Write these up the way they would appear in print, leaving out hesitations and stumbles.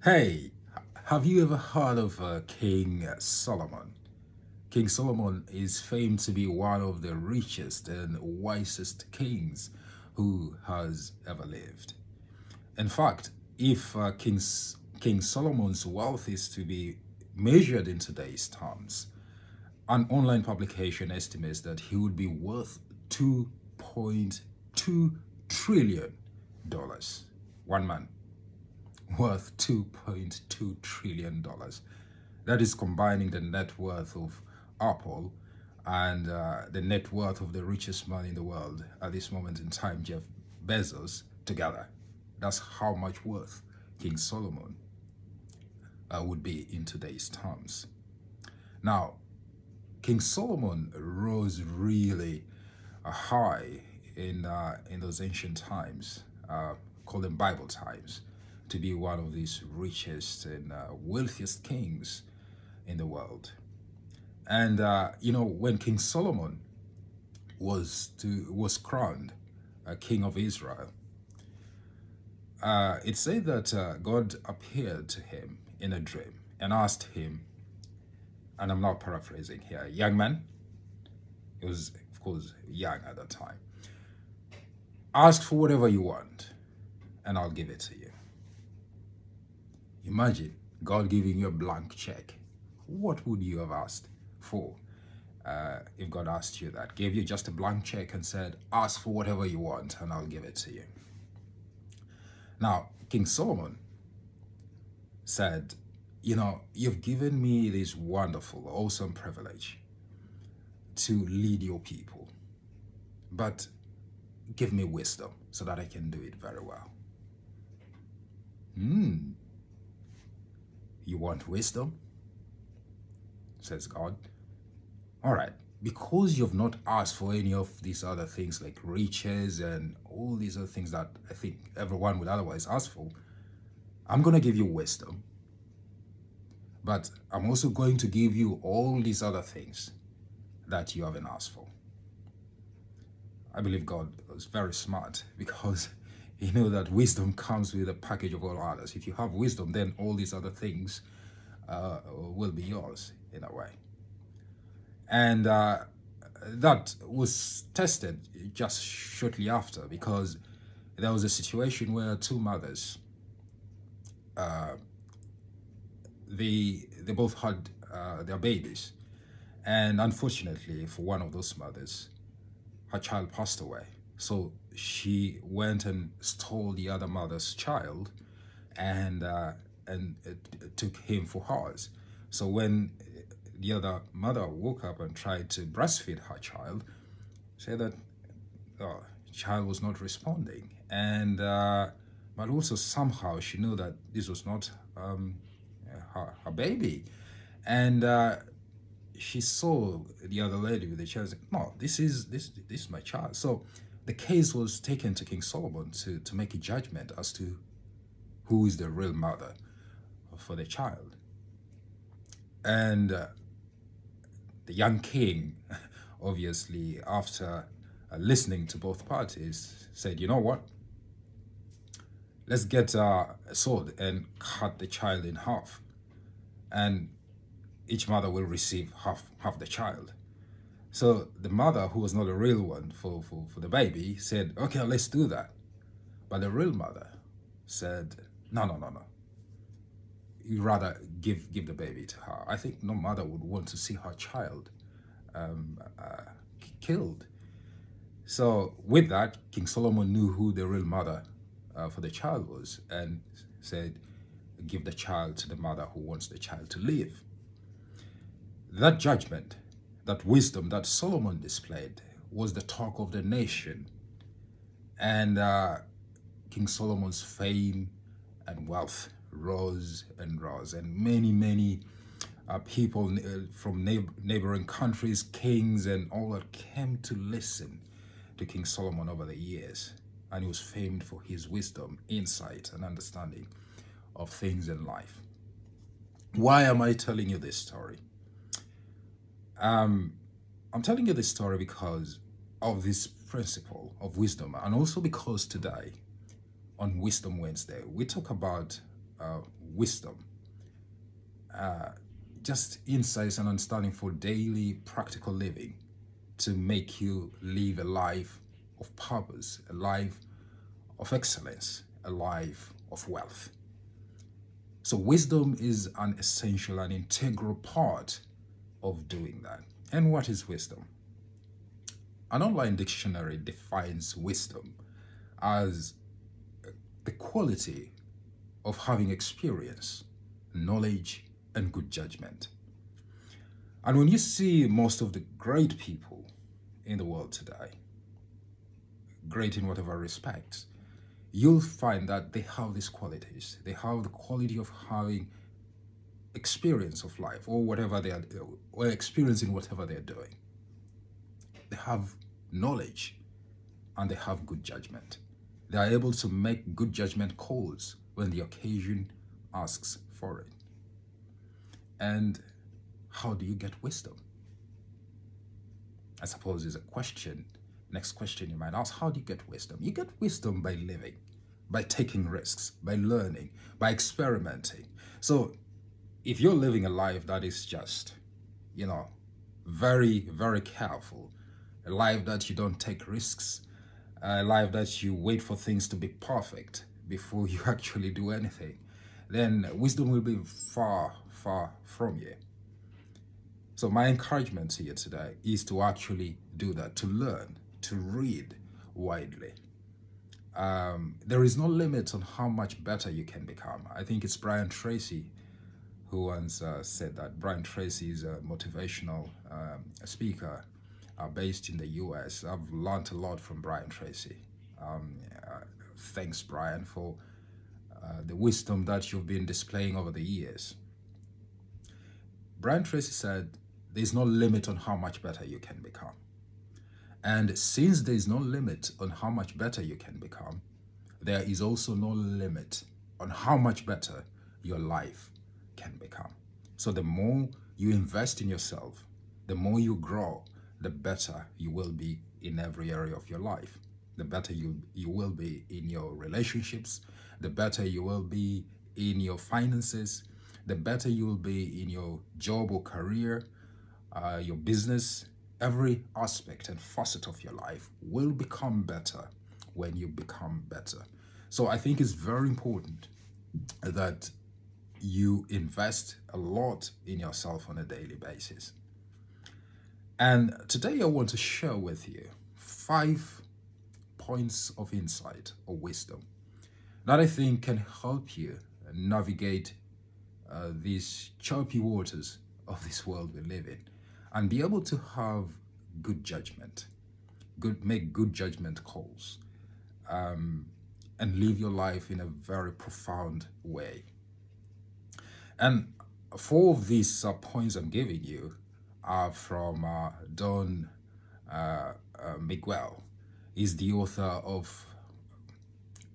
Hey, have you ever heard of King Solomon? King Solomon is famed to be one of the richest and wisest kings who has ever lived. In fact, if King Solomon's wealth is to be measured in today's terms, an online publication estimates that he would be worth $2.2 trillion. One man worth $2.2 trillion. That is combining the net worth of Apple and the net worth of the richest man in the world at this moment in time, Jeff Bezos, together. That's how much worth King Solomon would be in today's terms. Now, King Solomon rose really high in those ancient times, called them Bible times, to be one of these richest and wealthiest kings in the world. And when King Solomon was crowned king of Israel, it said that God appeared to him in a dream and asked him, and I'm not paraphrasing here, young man, he was of course young at that time, ask for whatever you want and I'll give it to you. Imagine God giving you a blank check. What would you have asked for if God asked you that? Gave you just a blank check and said, ask for whatever you want and I'll give it to you. Now, King Solomon said, you've given me this wonderful, awesome privilege to lead your people, but give me wisdom so that I can do it very well. You want wisdom? Says God. All right, because you've not asked for any of these other things like riches and all these other things that I think everyone would otherwise ask for, I'm going to give you wisdom, but I'm also going to give you all these other things that you haven't asked for. I believe God was very smart because he knew that wisdom comes with a package of all others. If you have wisdom, then all these other things will be yours in a way. And that was tested just shortly after, because there was a situation where two mothers, they both had their babies, and unfortunately for one of those mothers, her child passed away. So she went and stole the other mother's child and took him for hers. So when the other mother woke up and tried to breastfeed her child, said that the child was not responding, and but also somehow she knew that this was not her baby, and she saw the other lady with the child. No, this is my child. So the case was taken to King Solomon to make a judgment as to who is the real mother for the child. And the young king, obviously, after listening to both parties, said, you know what? Let's get a sword and cut the child in half. And each mother will receive half the child. So the mother, who was not a real one for the baby, said, okay, let's do that. But the real mother said, no. You rather give the baby to her. I think no mother would want to see her child killed. So with that, King Solomon knew who the real mother for the child was and said, give the child to the mother who wants the child to live. That judgment, that wisdom that Solomon displayed was the talk of the nation. And King Solomon's fame and wealth rose and rose. And many people from neighboring countries, kings and all that, came to listen to King Solomon over the years. And he was famed for his wisdom, insight, and understanding of things in life. Why am I telling you this story? I'm telling you this story because of this principle of wisdom, and also because today, on Wisdom Wednesday, we talk about wisdom, just insights and understanding for daily practical living to make you live a life of purpose, a life of excellence, a life of wealth. So, wisdom is an essential and integral part of doing that. And what is wisdom? An online dictionary defines wisdom as the quality of having experience, knowledge, and good judgment. And when you see most of the great people in the world today, great in whatever respects, you'll find that they have these qualities. They have the quality of having experience of life or whatever they are, or experiencing whatever they're doing. They have knowledge and they have good judgment. They are able to make good judgment calls when the occasion asks for it. And how do you get wisdom? I suppose is a question. Next question you might ask, how do you get wisdom? You get wisdom by living, by taking risks, by learning, by experimenting. So if you're living a life that is just, very, very careful, a life that you don't take risks, a life that you wait for things to be perfect before you actually do anything, then wisdom will be far, far from you. So my encouragement to you today is to actually do that, to learn, to read widely. There is no limit on how much better you can become. I think it's Brian Tracy who once said that. Brian Tracy is a motivational speaker based in the US. I've learned a lot from Brian Tracy. Thanks, Brian, for the wisdom that you've been displaying over the years. Brian Tracy said, there's no limit on how much better you can become. And since there's no limit on how much better you can become, there is also no limit on how much better your life can become. So the more you invest in yourself, the more you grow, the better you will be in every area of your life. The better you will be in your relationships, the better you will be in your finances, the better you will be in your job or career, your business. Every aspect and facet of your life will become better when you become better. So I think it's very important that you invest a lot in yourself on a daily basis. And today I want to share with you 5 points of insight or wisdom that I think can help you navigate these choppy waters of this world we live in and be able to have good judgment, make good judgment calls, and live your life in a very profound way. And 4 of these points I'm giving you are from Don Miguel. He's the author of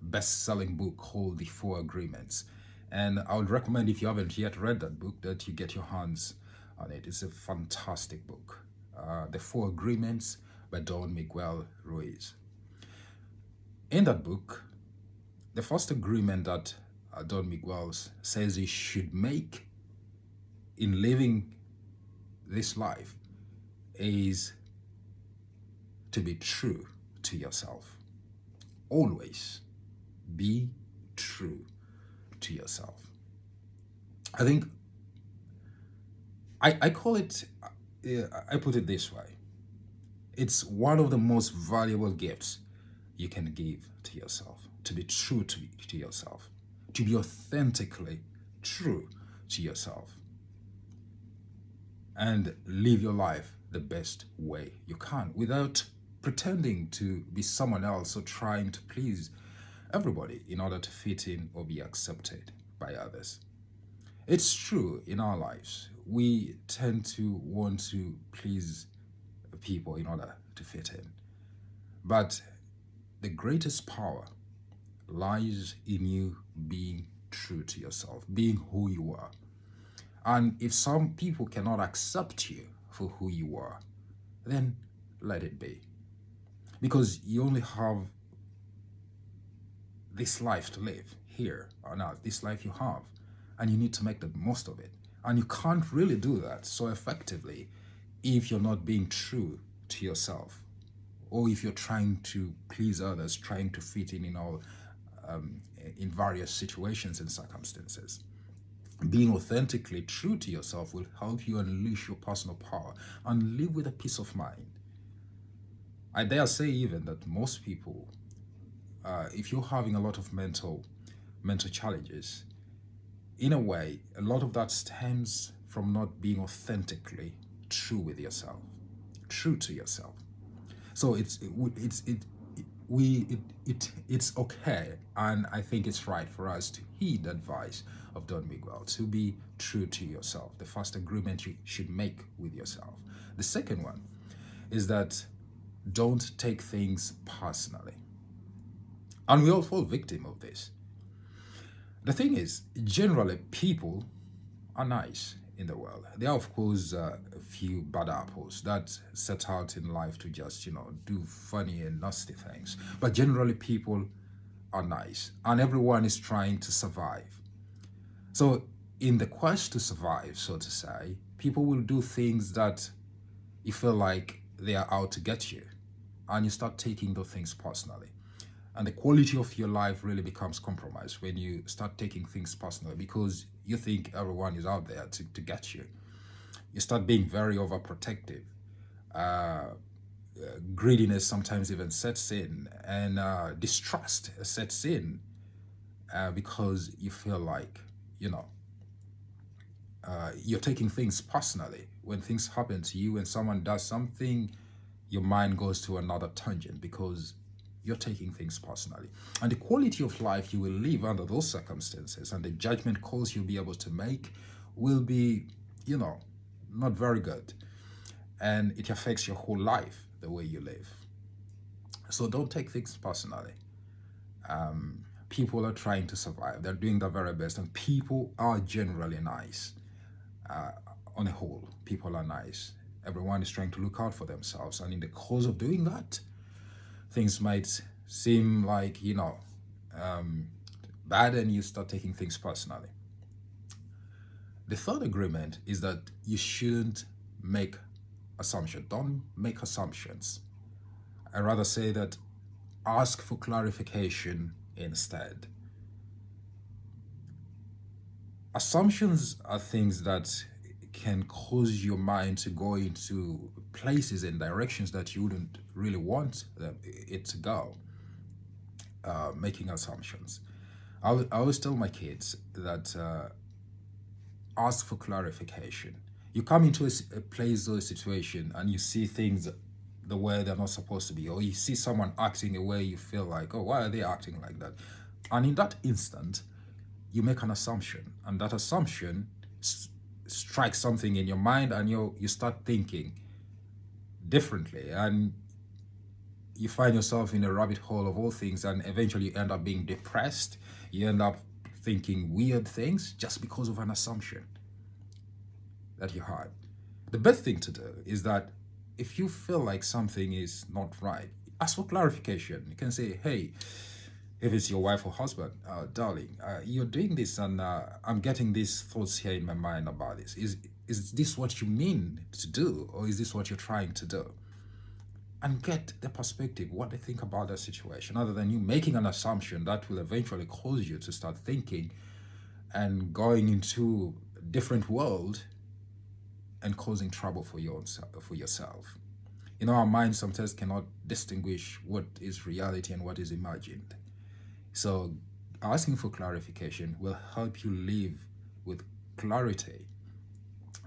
a best-selling book called The 4 Agreements. And I would recommend, if you haven't yet read that book, that you get your hands on it. It's a fantastic book. The 4 Agreements by Don Miguel Ruiz. In that book, the first agreement that Don Miguel says he should make in living this life is to be true to yourself. Always be true to yourself. I think I call it, I put it this way. It's one of the most valuable gifts you can give to yourself, to be true to yourself, to be authentically true to yourself, and live your life the best way you can without pretending to be someone else or trying to please everybody in order to fit in or be accepted by others. It's true in our lives. We tend to want to please people in order to fit in. But the greatest power lies in you being true to yourself, being who you are. And if some people cannot accept you for who you are, then let it be. Because you only have this life to live here on earth, this life you have. and you need to make the most of it. And you can't really do that so effectively if you're not being true to yourself, or if you're trying to please others, trying to fit in all in various situations and circumstances. Being authentically true to yourself will help you unleash your personal power and live with a peace of mind. I dare say even that most people, if you're having a lot of mental challenges, in a way, a lot of that stems from not being authentically true with yourself, true to yourself. So it's okay, and I think it's right for us to heed the advice of Don Miguel to be true to yourself. The first agreement you should make with yourself. The second one is that don't take things personally, and we all fall victim of this. The thing is, generally, people are nice in the world. There are, of course, a few bad apples that set out in life to just, do funny and nasty things. But generally, people are nice, and everyone is trying to survive. So, in the quest to survive, so to say, people will do things that you feel like they are out to get you, and you start taking those things personally. And the quality of your life really becomes compromised when you start taking things personally because you think everyone is out there to get you. You start being very overprotective. Greediness sometimes even sets in, and distrust sets in because you feel like, you're taking things personally. When things happen to you, when someone does something, your mind goes to another tangent because you're taking things personally. And the quality of life you will live under those circumstances and the judgment calls you'll be able to make will be, not very good. And it affects your whole life, the way you live. So don't take things personally. People are trying to survive. They're doing their very best. And people are generally nice. On a whole, people are nice. Everyone is trying to look out for themselves. And in the course of doing that, things might seem like, bad, and you start taking things personally. The third agreement is that you shouldn't make assumptions. Don't make assumptions. I rather say that ask for clarification instead. Assumptions are things that can cause your mind to go into places and directions that you wouldn't really want it to go. Making assumptions. I always tell my kids that ask for clarification. You come into a place or a situation and you see things the way they're not supposed to be, or you see someone acting a way you feel like, oh, why are they acting like that? And in that instant, you make an assumption, and that assumption strikes something in your mind, and you start thinking differently, and you find yourself in a rabbit hole of all things, and eventually you end up being depressed. You end up thinking weird things just because of an assumption that you had. The best thing to do is that if you feel like something is not right, ask for clarification. You can say, hey, if it's your wife or husband, darling, you're doing this, and I'm getting these thoughts here in my mind about this. Is this what you mean to do, or is this what you're trying to do? And get the perspective, what they think about the situation, other than you making an assumption that will eventually cause you to start thinking and going into a different world and causing trouble for yourself. Our minds sometimes cannot distinguish what is reality and what is imagined. So asking for clarification will help you live with clarity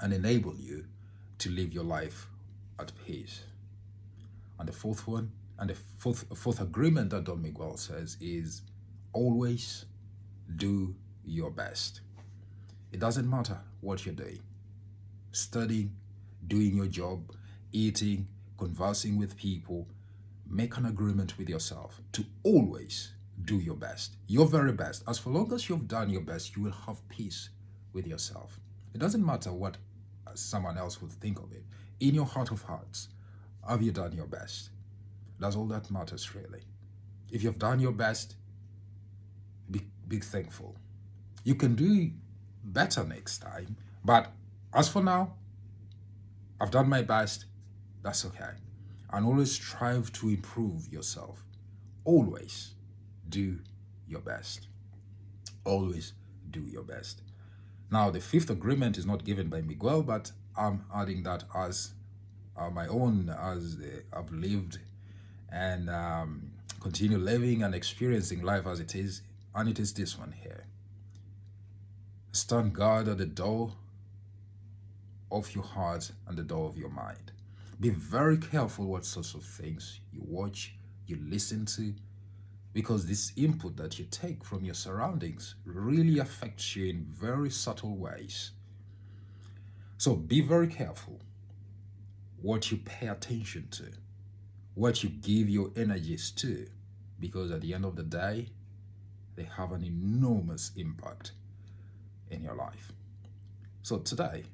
and enable you to live your life at peace. And the fourth one, and the fourth agreement that Don Miguel says is always do your best. It doesn't matter what you're doing. Studying, doing your job, eating, conversing with people. Make an agreement with yourself to always do your best, your very best. As for long as you've done your best, you will have peace with yourself. It doesn't matter what someone else would think of it. In your heart of hearts, have you done your best? That's all that matters, really. If you've done your best, be thankful. You can do better next time. But as for now, I've done my best. That's okay. And always strive to improve yourself. Always do your best. Always do your best. Now, the fifth agreement is not given by Miguel, but I'm adding that as my own, as I've lived and continue living and experiencing life as it is. And it is this one here. Stand guard at the door of your heart and the door of your mind. Be very careful what sorts of things you watch, you listen to, because this input that you take from your surroundings really affects you in very subtle ways. So be very careful what you pay attention to, what you give your energies to, because at the end of the day, they have an enormous impact in your life. So today,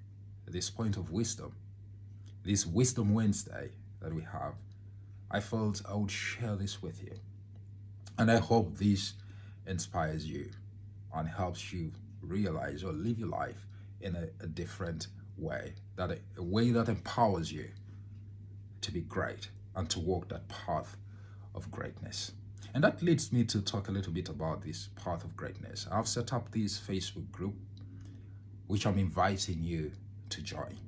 at this point of wisdom, this Wisdom Wednesday that we have, I felt I would share this with you. And I hope this inspires you and helps you realize or live your life in a different way, that a way that empowers you to be great and to walk that path of greatness. And that leads me to talk a little bit about this path of greatness. I've set up this Facebook group, which I'm inviting you to join.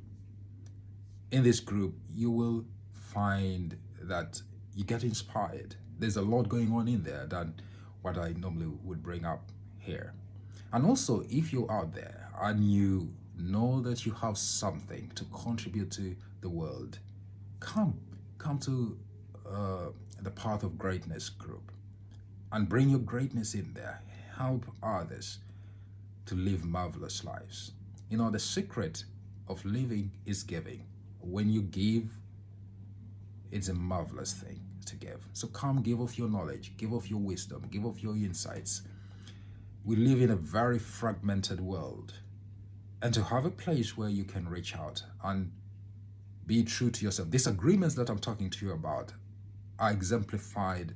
In this group, you will find that you get inspired. There's a lot going on in there than what I normally would bring up here. And also, if you're out there and you know that you have something to contribute to the world, come to the Path of Greatness group and bring your greatness in there. Help others to live marvelous lives. You know, the secret of living is giving. When you give, it's a marvelous thing to give. So come give of your knowledge, give of your wisdom, give of your insights. We live in a very fragmented world. And to have a place where you can reach out and be true to yourself. These agreements that I'm talking to you about are exemplified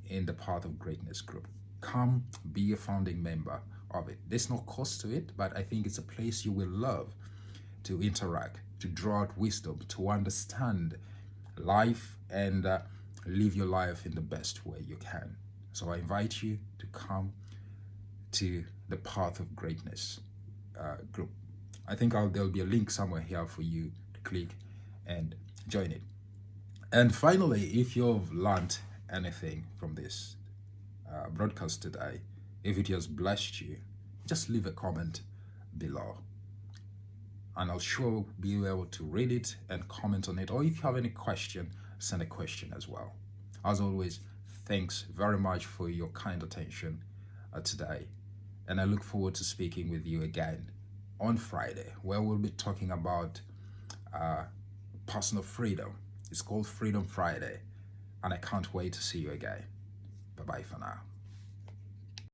in the Path of Greatness group. Come be a founding member of it. There's no cost to it, but I think it's a place you will love to interact, to draw out wisdom, to understand life and live your life in the best way you can. So I invite you to come to the Path of Greatness group. I think there'll be a link somewhere here for you to click and join it. And finally, if you've learned anything from this broadcast today, if it has blessed you, just leave a comment below. And I'll sure be able to read it and comment on it. Or if you have any question, send a question as well. As always, thanks very much for your kind attention today. And I look forward to speaking with you again on Friday, where we'll be talking about personal freedom. It's called Freedom Friday. And I can't wait to see you again. Bye-bye for now.